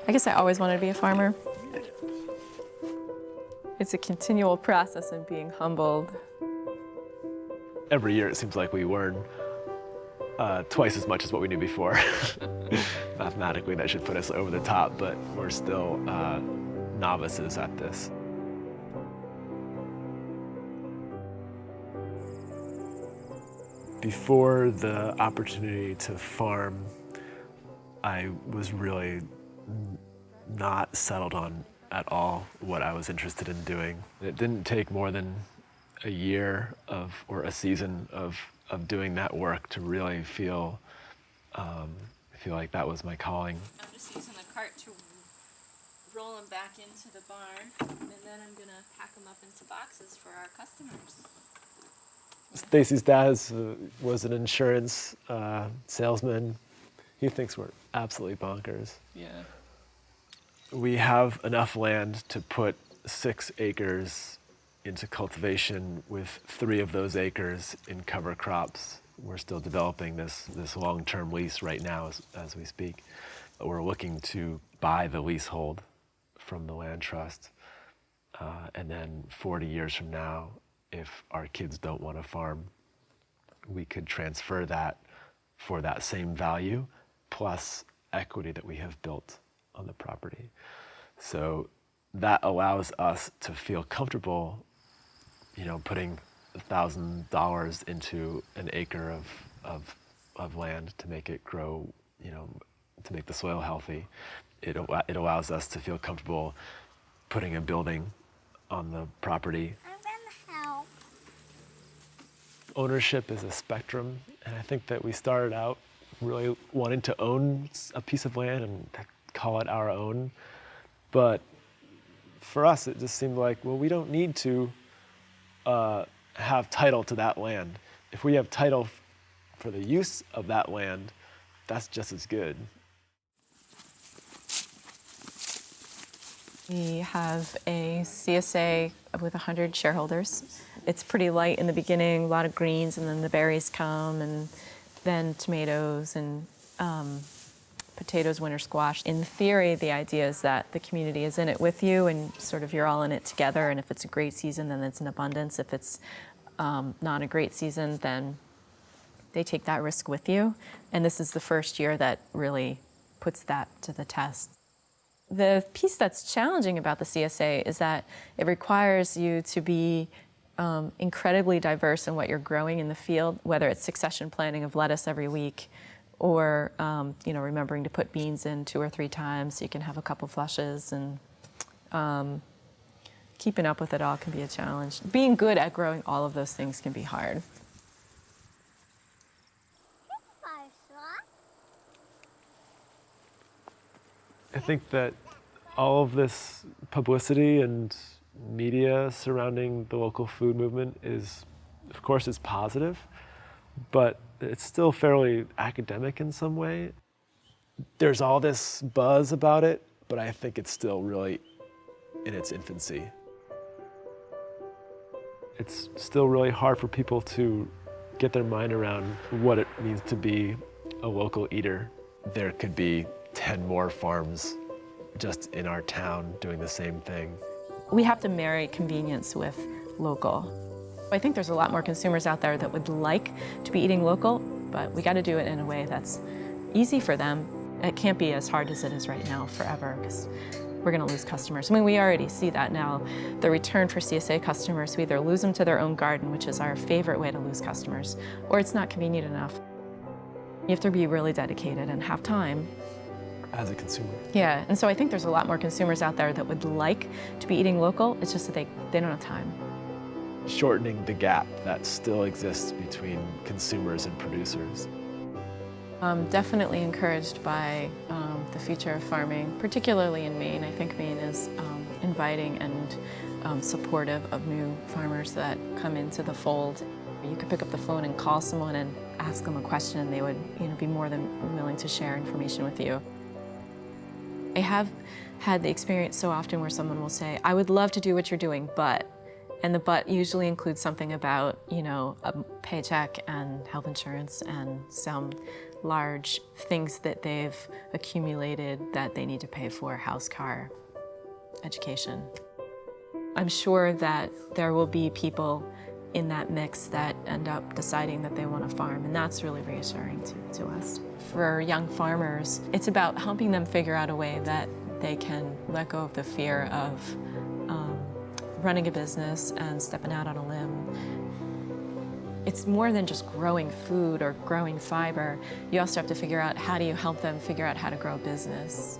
I guess I always wanted to be a farmer. It's a continual process of being humbled. Every year it seems like we learn twice as much as what we knew before. Mathematically, that should put us over the top, but we're still novices at this. Before the opportunity to farm, I was really not settled on at all what I was interested in doing. It didn't take more than a year or a season of doing that work to really feel like that was my calling. I'm just using the cart to roll them back into the barn, and then I'm gonna pack them up into boxes for our customers. Stacy's dad was an insurance salesman. He thinks we're absolutely bonkers. Yeah. We have enough land to put 6 acres into cultivation with 3 of those acres in cover crops. We're still developing this long-term lease right now as we speak. We're looking to buy the leasehold from the land trust. And then 40 years from now, if our kids don't want to farm, we could transfer that for that same value plus equity that we have built on the property. So that allows us to feel comfortable, putting $1,000 into an acre of land to make it grow, to make the soil healthy. It allows us to feel comfortable putting a building on the property. I'm gonna help. Ownership is a spectrum, and I think that we started out really wanting to own a piece of land and call it our own. But for us, it just seemed like, well, we don't need to have title to that land. If we have title for the use of that land, that's just as good. We have a CSA with 100 shareholders. It's pretty light in the beginning, a lot of greens, and then the berries come, and then tomatoes and potatoes, winter squash. In theory, the idea is that the community is in it with you, and sort of you're all in it together, and if it's a great season, then it's an abundance. If it's not a great season, then they take that risk with you. And this is the first year that really puts that to the test. The piece that's challenging about the CSA is that it requires you to be incredibly diverse in what you're growing in the field, whether it's succession planting of lettuce every week, or remembering to put beans in 2 or 3 times so you can have a couple flushes, and keeping up with it all can be a challenge. Being good at growing all of those things can be hard. I think that all of this publicity and media surrounding the local food movement is positive, but it's still fairly academic in some way. There's all this buzz about it, but I think it's still really in its infancy. It's still really hard for people to get their mind around what it means to be a local eater. There could be 10 more farms just in our town doing the same thing. We have to marry convenience with local. I think there's a lot more consumers out there that would like to be eating local, but we got to do it in a way that's easy for them. It can't be as hard as it is right now forever, because we're going to lose customers. I mean, we already see that now. The return for CSA customers, we either lose them to their own garden, which is our favorite way to lose customers, or it's not convenient enough. You have to be really dedicated and have time. As a consumer. Yeah, and so I think there's a lot more consumers out there that would like to be eating local. It's just that they don't have time. Shortening the gap that still exists between consumers and producers. I'm definitely encouraged by the future of farming, particularly in Maine. I think Maine is inviting and supportive of new farmers that come into the fold. You could pick up the phone and call someone and ask them a question, and they would be more than willing to share information with you. I have had the experience so often where someone will say, I would love to do what you're doing, but, and the but usually includes something about, a paycheck and health insurance and some large things that they've accumulated that they need to pay for: house, car, education. I'm sure that there will be people in that mix that end up deciding that they want to farm, and that's really reassuring to us. For young farmers, it's about helping them figure out a way that they can let go of the fear of running a business and stepping out on a limb. It's more than just growing food or growing fiber. You also have to figure out, how do you help them figure out how to grow a business?